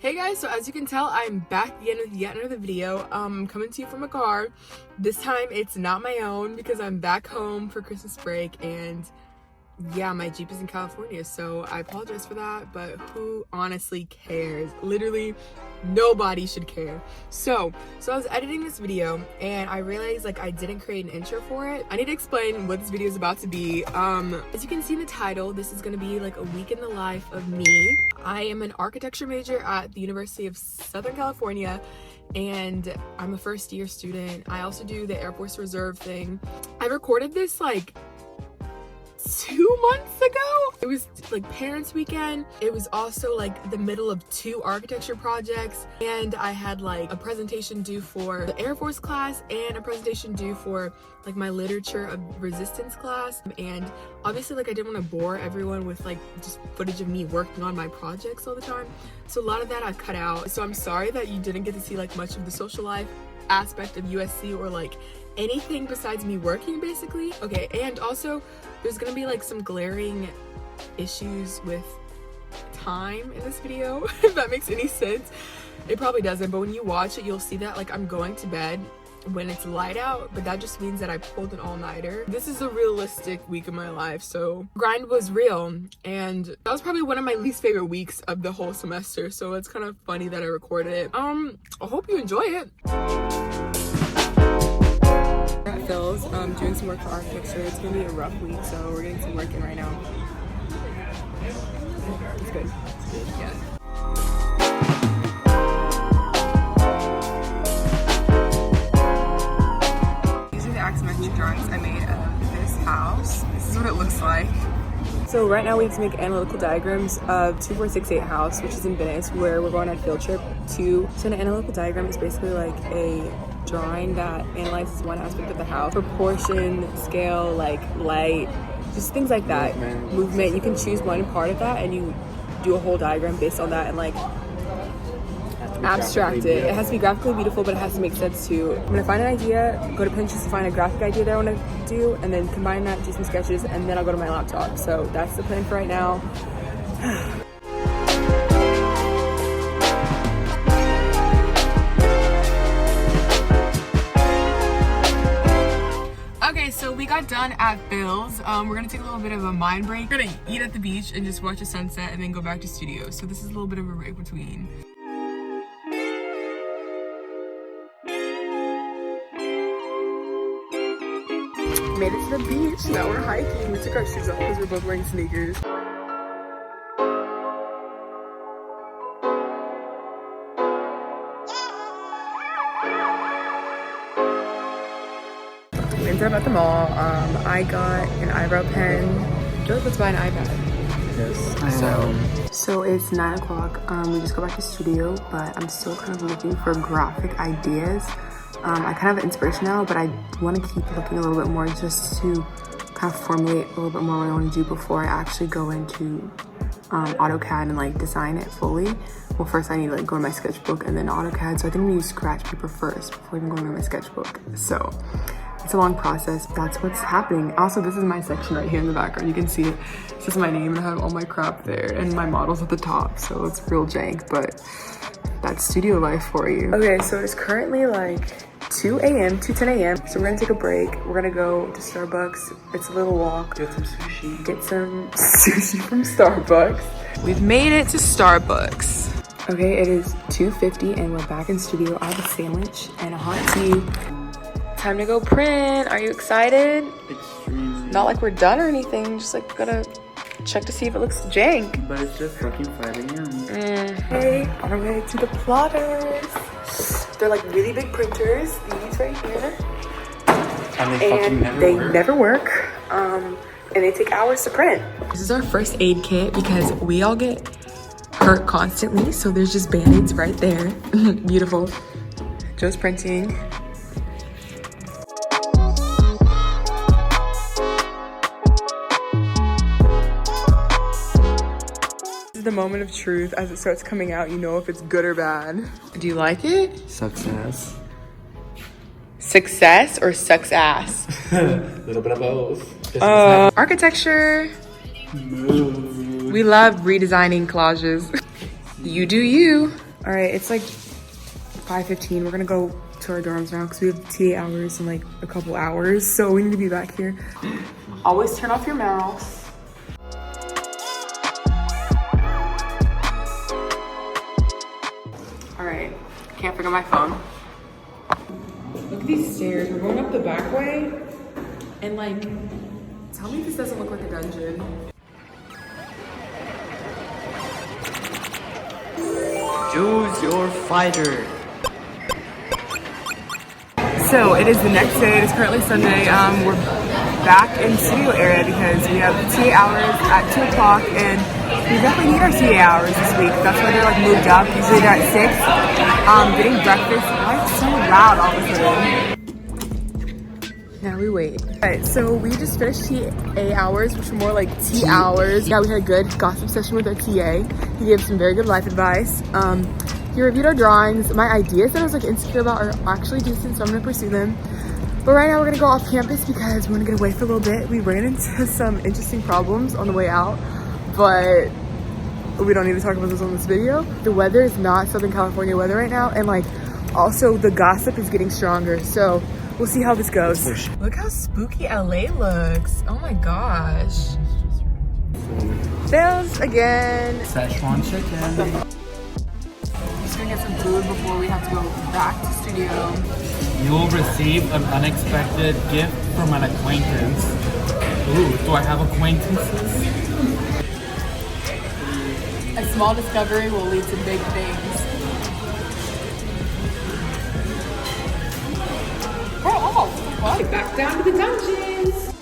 Hey guys, so as you can tell, I'm back again with yet another video. I'm coming to you from a car. This time it's not my own because I'm back home for Christmas break, and yeah, my Jeep is in California, so I apologize for that, but who honestly cares? Literally nobody should care. So I was editing this video and I realized like I didn't create an intro for it. I need to explain what this video is about to be. As you can see in the title, this is gonna be like a week in the life of me. I am an architecture major at the University of Southern California, and I'm a first year student. I also do the Air Force Reserve thing. I recorded this like 2 months ago. It was like parents weekend. It was also like the middle of 2 architecture projects, and I had like a presentation due for the Air Force class and a presentation due for like my literature of resistance class. And obviously like I didn't want to bore everyone with like just footage of me working on my projects all the time, so a lot of that I cut out. So I'm sorry that you didn't get to see like much of the social life aspect of USC or like anything besides me working basically. Okay, and also there's gonna be like some glaring issues with time in this video, if that makes any sense. It probably doesn't, but when you watch it you'll see that like I'm going to bed when it's light out, but that just means that I pulled an all-nighter. This is a realistic week of my life, so grind was real, and that was probably one of my least favorite weeks of the whole semester, so it's kind of funny that I recorded it. I hope you enjoy it. At Phil's, doing some work for architecture. It's gonna be a rough week, so we're getting some work in right now. It's good. It's good, yeah. Axiometric drawings I made of this house. This is what it looks like. So right now we have to make analytical diagrams of 2468 house, which is in Venice, where we're going on a field trip to. So an analytical diagram is basically like a drawing that analyzes one aspect of the house: proportion, scale, like light, just things like that. Movement. You can choose one part of that and you do a whole diagram based on that and like abstract it. It has to be graphically beautiful, but it has to make sense too. I'm gonna find an idea, go to Pinterest to find a graphic idea that I want to do, and then combine that, do some sketches, and then I'll go to my laptop. So that's the plan for right now. Okay, so we got done at Bill's. We're gonna take a little bit of a mind break. We're gonna eat at the beach and just watch the sunset and then go back to studio. So this is a little bit of a break between. Made it to the beach. Now we're hiking. We took our shoes off because we're both wearing sneakers. We ended up at the mall. I got an eyebrow pen. Joe, let's buy an iPad. Yes. So it's 9 o'clock. We just got back to studio, but I'm still kind of looking for graphic ideas. I kind of have inspiration now, but I want to keep looking a little bit more just to kind of formulate a little bit more what I want to do before I actually go into AutoCAD and like design it fully. Well, first I need to like go to my sketchbook and then AutoCAD. So I think I'm gonna use scratch paper first before even going to my sketchbook. So it's a long process. That's what's happening. Also, this is my section right here in the background. You can see it. It says my name and I have all my crap there and my models at the top. So it's real jank, but that's studio life for you. Okay, so it's currently like 2:10 a.m. So we're gonna take a break. We're gonna go to Starbucks. It's a little walk. Get some sushi. Get some sushi from Starbucks. We've made it to Starbucks. Okay, it is 2:50 and we're back in studio. I have a sandwich and a hot tea. Time to go print. Are you excited? Extremely. Not like we're done or anything. Just like gotta check to see if it looks jank. But it's just fucking 5 a.m. Hey, on our way to the plotters. They're like really big printers, these right here. And they never work. And they take hours to print. This is our first aid kit because we all get hurt constantly. So there's just band-aids right there. Beautiful. Joe's printing. The moment of truth. As it starts coming out, you know if it's good or bad. Do you like it? Success. Success or sucks ass? A little bit of both. Architecture. Move. We love redesigning collages. You do you. All right, it's like 5:15. We're gonna go to our dorms now because we have TA hours in like a couple hours. So we need to be back here. Always turn off your mouse. All right, can't forget my phone. Look at these stairs. We're going up the back way. And like, tell me if this doesn't look like a dungeon. Choose your fighter. So it is the next day. It is currently Sunday. We're back in studio area because we have TA hours at 2 o'clock, and we definitely need our TA hours this week. That's why they're like moved up. Usually they're at 6. Getting breakfast. Why is it so loud all of a sudden? Now we wait. Alright, so we just finished TA hours, which were more like tea hours. Yeah, we had a good gossip session with our TA. He gave some very good life advice. He reviewed our drawings. My ideas that I was like insecure about are actually decent, so I'm gonna pursue them. But right now we're gonna go off campus because we're gonna get away for a little bit. We ran into some interesting problems on the way out, but we don't need to talk about this on this video. The weather is not Southern California weather right now, and like also the gossip is getting stronger, so we'll see how this goes. Look how spooky LA looks. Oh my gosh. Fails again. Szechuan chicken. Just gonna get some food before we have to go back to studio. You will receive an unexpected gift from an acquaintance. Ooh, do I have acquaintances? A small discovery will lead to big things. Oh, well, back down to the dungeons.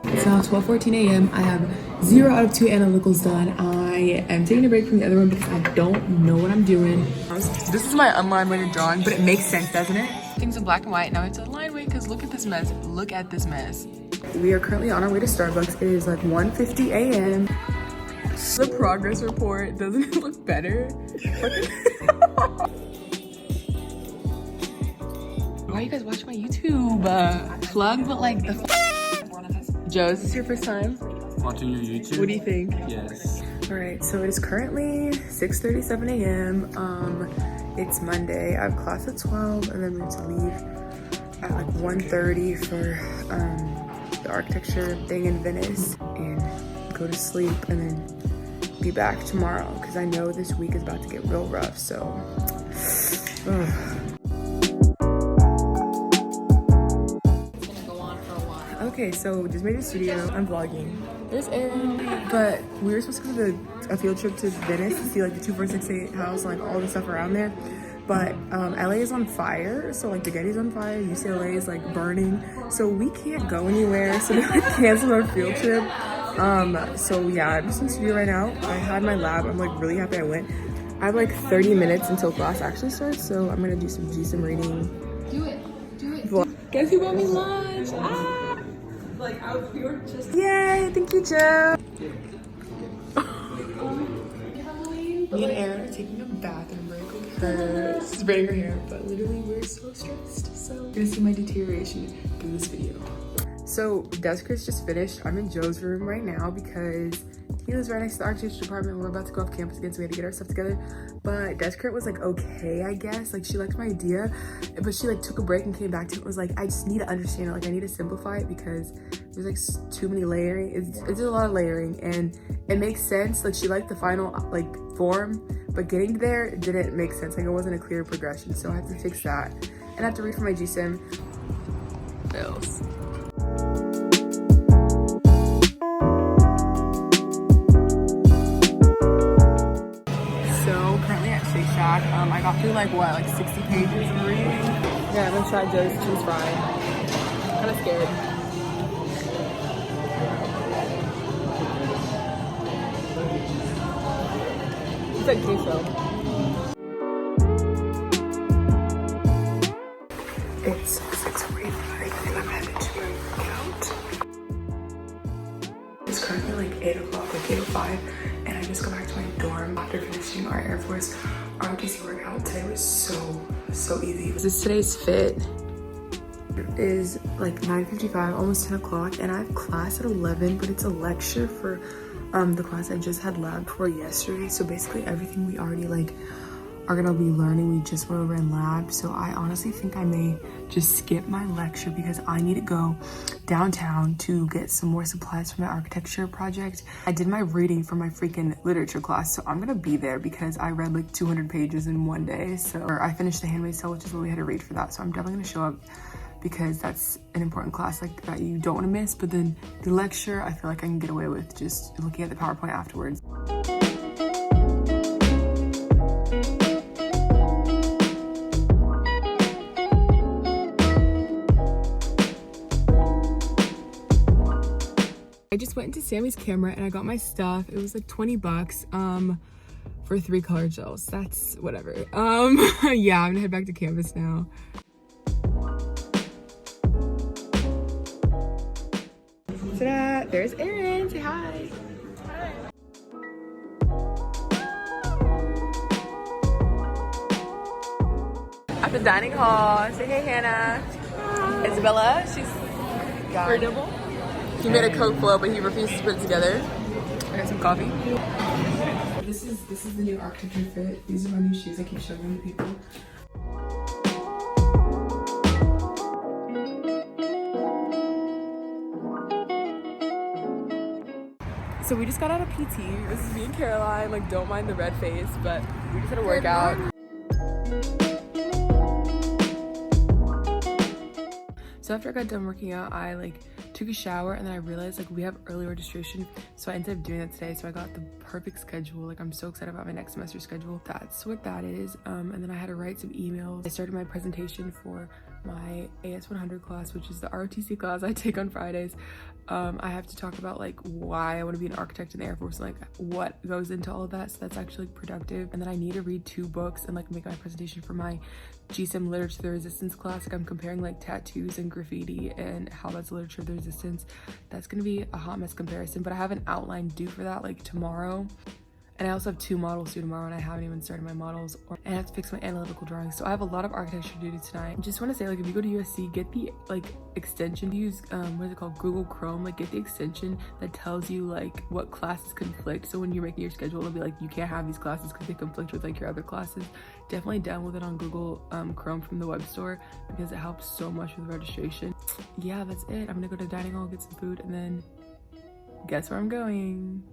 It's now 12:14 a.m. I have 0 out of 2 analyticals done. I am taking a break from the other one because I don't know what I'm doing. This is my unline-weighted drawing, but it makes sense, doesn't it? Things in black and white. Now it's a line weight because look at this mess. Look at this mess. We are currently on our way to Starbucks. It is like 1:50 a.m. The progress report, doesn't it look better? Why are you guys watching my YouTube? Plug, but like the Joe, is this your first time Watching your YouTube? What do you think? Yes. All right, so it is currently 6:37 a.m. It's Monday. I have class at 12, and then we have to leave at like 1:30 for the architecture thing in Venice, and go to sleep, and then be back tomorrow because I know this week is about to get real rough. So. Okay, so just made a studio. I'm vlogging. There's Aaron, but we were supposed to go to a field trip to Venice to see like the 2468 house, like all the stuff around there. But LA is on fire, so like the Getty's on fire, UCLA is like burning, so we can't go anywhere. So we like canceled our field trip. So yeah, I'm just in studio right now. I had my lab. I'm like really happy I went. I have like 30 minutes until class actually starts, so I'm gonna do some reading. Do it. Guess who bought me lunch? Ah! Like we were just. Yay! Thank you, Joe. Me and Aaron are taking a bathroom break with her. She's braiding her hair, but literally we're so stressed. So you're gonna see my deterioration through this video. So Descartes just finished. I'm in Joe's room right now because he lives right next to the architecture department. We're about to go off campus again, so we had to get our stuff together. But Descartes was like, okay, I guess. Like she liked my idea, but she like took a break and came back to it. Was like, I just need to understand it. Like I need to simplify it because there's like too many layering. It's a lot of layering, and it makes sense. Like she liked the final like form, but getting there didn't make sense. Like it wasn't a clear progression. So I have to fix that, and I have to read for my GSIM. Fails. I got through like what, like 60 pages of reading. Yeah, I'm gonna try Joe's cheese fry. Kind of scared. It's like queso. It's 6:45 and I'm headed to my workout. It's currently like 8 o'clock, like 8:05, and I just got back to my dorm after finishing our Air Force ROTC workout. Today was so easy. This is today's fit. It is like 9:55, almost 10 o'clock, and I have class at 11, but it's a lecture for the class I just had lab for yesterday. So basically everything we already like are gonna be learning, we just went over in lab. So I honestly think I may just skip my lecture because I need to go downtown to get some more supplies for my architecture project. I did my reading for my freaking literature class, so I'm gonna be there because I read like 200 pages in one day. So I finished The Handmaid's Tale, which is what we had to read for that. So I'm definitely gonna show up because that's an important class like that you don't want to miss. But then the lecture, I feel like I can get away with just looking at the PowerPoint afterwards. I just went into Sammy's camera and I got my stuff. It was like 20 bucks for 3 color gels. That's whatever. Yeah, I'm gonna head back to campus now. Ta-da! There's Erin. Say hi. Hi. At the dining hall. Say hey, Hannah. Hi. Isabella. She's got her double. He made a Coke flow, but he refused to put it together. I got some coffee. This is the new architecture fit. These are my new shoes. I keep showing them to people. So we just got out of PT. This is me and Caroline. Like, don't mind the red face, but we just had a workout. So after I got done working out, I like took a shower and then I realized like we have early registration. So I ended up doing that today. So I got the perfect schedule. Like I'm so excited about my next semester schedule. That's what that is. And then I had to write some emails. I started my presentation for my AS100 class, which is the ROTC class I take on Fridays. I have to talk about like why I want to be an architect in the Air Force and like what goes into all of that. So that's actually productive. And then I need to read 2 books and like make my presentation for my GSM Literature of the Resistance class. Like I'm comparing like tattoos and graffiti and how that's literature of the resistance. That's gonna be a hot mess comparison, but I have an outline due for that like tomorrow. And I also have 2 models due tomorrow and I haven't even started my models, and I have to fix my analytical drawings. So I have a lot of architecture to do tonight. I just want to say, like, if you go to USC, get the like extension to use, what is it called? Google Chrome. Like get the extension that tells you like what classes conflict. So when you're making your schedule, it'll be like, you can't have these classes because they conflict with like your other classes. Definitely download it on Google Chrome from the web store because it helps so much with registration. Yeah, that's it. I'm gonna go to the dining hall, get some food, and then guess where I'm going?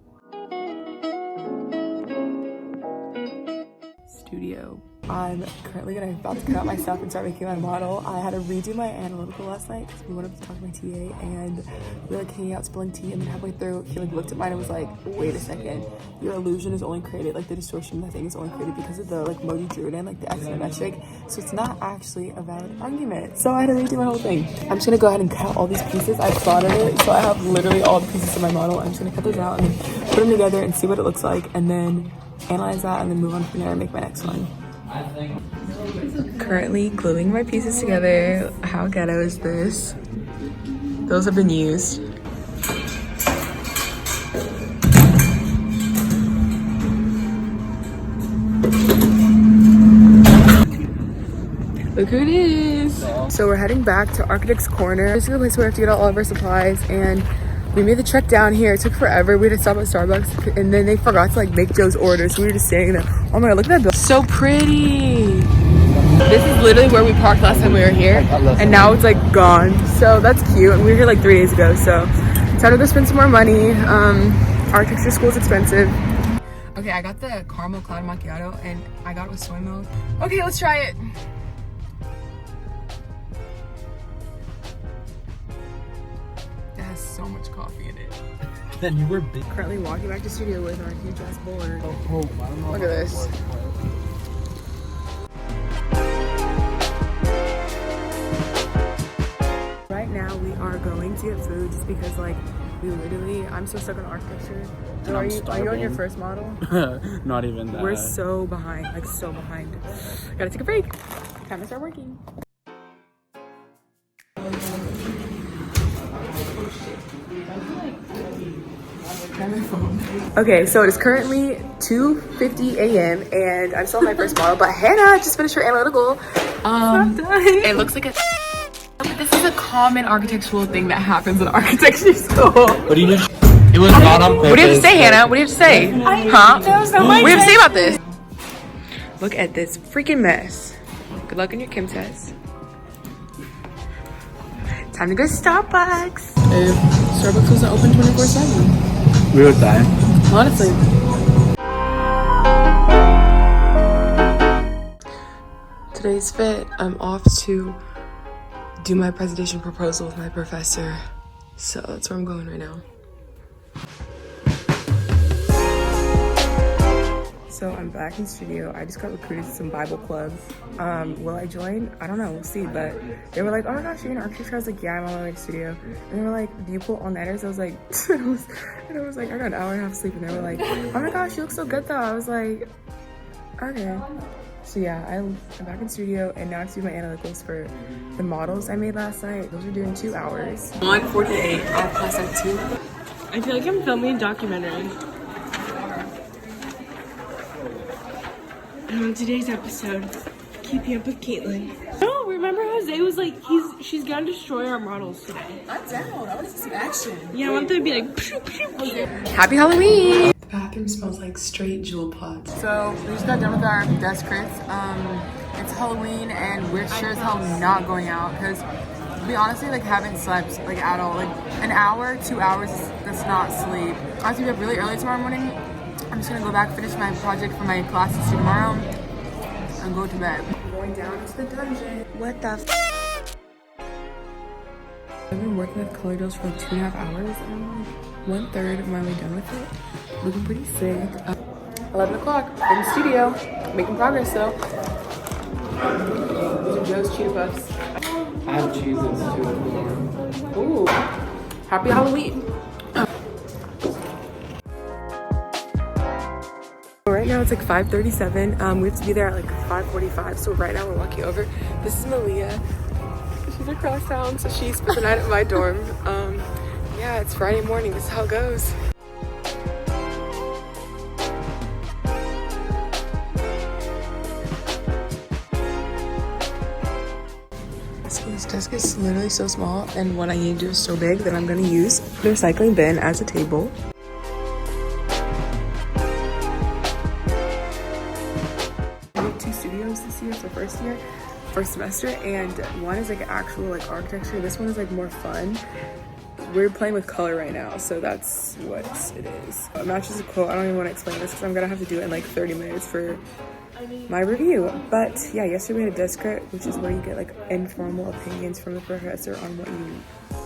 Studio. I'm currently about to cut out my stuff and start making my model. I had to redo my analytical last night because we went up to talk to my TA and we were like hanging out spilling tea, and then halfway through he like looked at mine and was like, wait a second, your illusion is only created, like the distortion of that thing is only created because of the like mode you drew it in, like the axionometric, so it's not actually a valid argument. So I had to redo my whole thing. I'm just gonna go ahead and cut all these pieces. I've thought of it, so I have literally all the pieces of my model. I'm just gonna cut those out and then put them together and see what it looks like, and then analyze that and then move on from there and make my next one. Currently gluing my pieces together. How ghetto is this? Those have been used. Look who it is. So we're heading back to Architect's Corner. This is the place where we have to get all of our supplies, and we made the trek down here. It took forever. We had to stop at Starbucks and then they forgot to like make Joe's order, so we were just standing there. Oh my god, look at that building. So pretty. This is literally where we parked last time we were here, and now it's like gone. So that's cute. And we were here like 3 days ago, so time to go spend some more money. Architecture school is expensive. Okay, I got the caramel cloud macchiato and I got it with soy milk. Okay, let's try it. So much coffee in it. Then you were big. Currently walking back to studio with our huge ass board. Oh, I don't know. Look at this. Right now we are going to get food just because like we literally, I'm so stuck on architecture. So are you on your first model? Not even that. We're so behind, like so behind. Gotta take a break. Time to start working. Okay, so it is currently 2:50 a.m. and I'm still on my first model, but Hannah just finished her analytical. It looks like a but this is a common architectural thing that happens in architecture school. What do you need? It was not on purpose. What do you have to say, Hannah? What do you have to say? Huh? What do you have to say about this? Look at this freaking mess. Good luck in your chem test. Time to go to Starbucks. If Starbucks wasn't open 24/7, We would die. honestly. Today's fit, I'm off to do my presentation proposal with my professor. So that's where I'm going right now. So I'm back in studio. I just got recruited to some Bible clubs. Will I join? I don't know, we'll see. But they were like, oh my gosh, you're in architecture. I was like, yeah, I'm on my way to studio. And they were like, do you pull all-nighters? I was like, and I was like, I got an hour and a half of sleep. And they were like, oh my gosh, you look so good though. I was like, okay. So yeah, I'm back in studio and now I have to do my analyticals for the models I made last night. Those are due in 2 hours. 1:48, I'll class at 2. I feel like I'm filming a documentary. And on today's episode, keeping up with Kaitelyn. No, remember Jose was like, she's gonna destroy our models today. I'm down. I want to see some action. Yeah, I want them to be like, pew, pew, pew. Happy Halloween! The bathroom smells like straight jewel pods. So we just got done with our desk crits. It's Halloween and we're sure as hell not going out because we honestly like haven't slept like at all. Like an hour, 2 hours, that's not sleep. I have to be up really early tomorrow morning. I'm just gonna go back, finish my project for my classes tomorrow, and go to bed. I'm going down to the dungeon. What the f? I've been working with color drills for like 2.5 hours, and I'm like 1/3 of my way done with it. Looking pretty sick. 11 o'clock in the studio, making progress though. These are Joe's Cheetah Puffs. I have Cheez-Its too. Ooh, happy Halloween. Right now it's like 5:37. We have to be there at like 5:45. So right now we're walking over. This is Malia. She's across town, so she spent the night at my dorm. Yeah, it's Friday morning. This is how it goes. So this desk is literally so small, and what I need to do is so big that I'm gonna use the recycling bin as a table. This year for first semester, and one is like actual like architecture. This one is like more fun. We're playing with color right now, so that's what it is. It matches a quote. I don't even want to explain this because I'm gonna have to do it in like 30 minutes for my review. But yeah, yesterday we had a desk crit, which is where you get like informal opinions from the professor on what you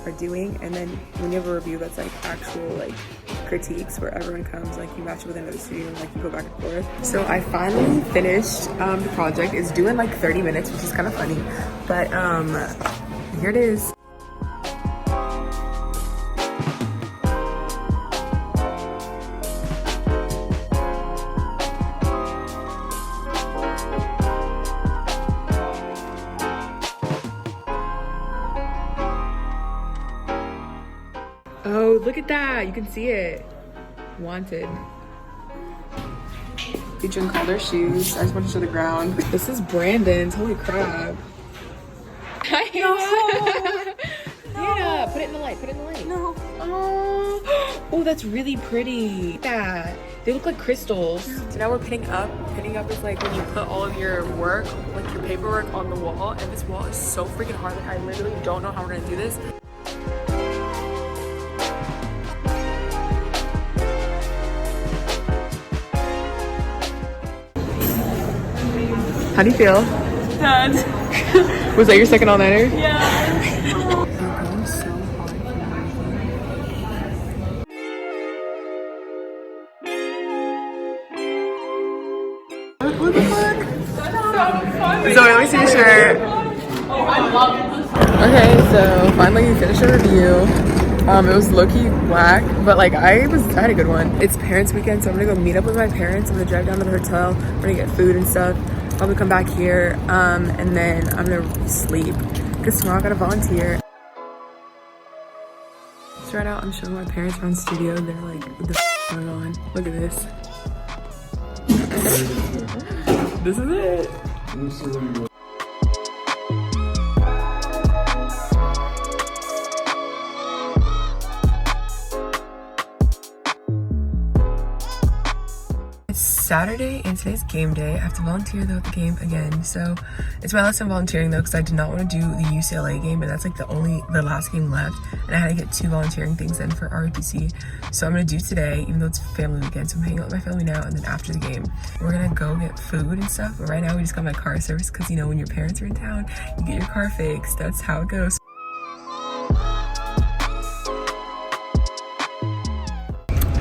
are doing, and then when you have a review that's like actual like critiques where everyone comes, like you match it with another student and like you go back and forth. So I finally finished the project. It's due in like 30 minutes, which is kind of funny, but here it is. Oh, look at that. You can see it. Wanted. Featuring color shoes. I just want to show the ground. This is Brandon's. Holy crap. No. Yeah, put it in the light. Put it in the light. No. Oh, that's really pretty. Look at that. They look like crystals. So now we're pinning up. Pinning up is like when you put all of your work, like your paperwork on the wall. And this wall is so freaking hard. Like I literally don't know how we're gonna do this. How do you feel? Dad. Was that your second all-nighter? Yeah. So let me see your shirt. Okay, so finally we finished our review. It was low-key whack, but like I had a good one. It's parents weekend, so I'm gonna go meet up with my parents. I'm gonna drive down to the hotel. We're gonna get food and stuff. Probably come back here, and then I'm gonna sleep because tomorrow I gotta volunteer. So right now I'm showing my parents around studio. They're like, what the f going on? Look at this. This is it. Saturday and today's game day. I have to volunteer though at the game again. So it's my last time volunteering though because I did not want to do the UCLA game, and that's like the last game left. And I had to get 2 volunteering things in for ROTC. So I'm gonna do today, even though it's family weekend. So I'm hanging out with my family now, and then after the game, we're gonna go get food and stuff. But right now we just got my car service because you know when your parents are in town, you get your car fixed. That's how it goes.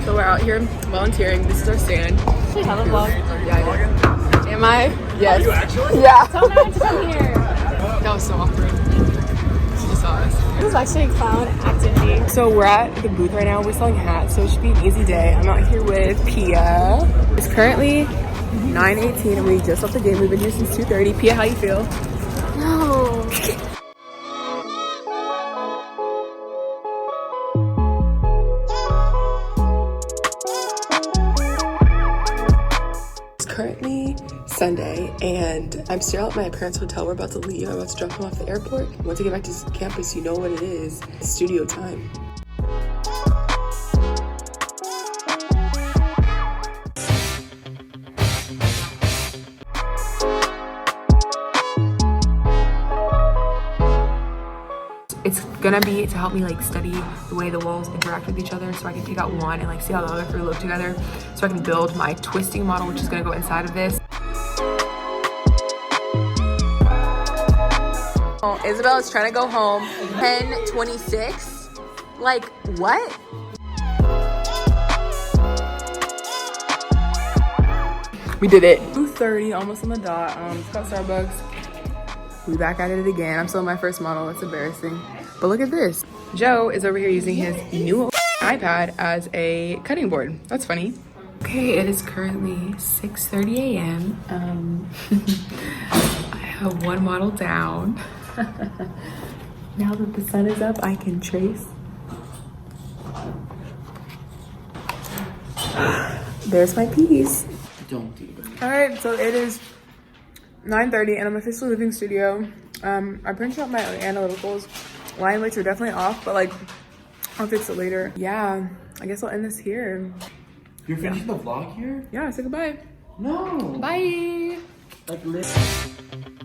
So we're out here volunteering. This is our stand. Should have a vlog. Yeah, I do. Am I? Yes. Are you actually? Yeah. Tell me to come here. That was so awkward. She just saw us. This is actually a clown activity. So we're at the booth right now. We're selling hats, so it should be an easy day. I'm out here with Pia. It's currently 9:18 and we just left the game. We've been here since 2:30. Pia, how you feel? No. Currently Sunday and I'm still at my parents' hotel. We're about to leave. I'm about to drop them off at the airport. Once I get back to campus, you know what it is. Studio time. It's gonna be to help me like study the way the walls interact with each other so I can pick out one and like see how the other 3 look together so I can build my twisting model, which is gonna go inside of this. Oh, Isabel is trying to go home. 10:26. Like what? We did it. 2:30, almost on the dot. Just got Starbucks. We back at it again. I'm still on my first model. It's embarrassing. But look at this. Joe is over here using his new iPad as a cutting board. That's funny. Okay, it is currently 6:30 a.m. I have 1 model down. Now that the sun is up, I can trace. There's my piece. Don't do that. All right, so it is 9:30 and I'm officially leaving studio. I printed out my analyticals. Line weights are definitely off, but like I'll fix it later. Yeah, I guess I'll end this here. You're finishing the vlog here? Yeah, say goodbye. No. Bye. Like, listen.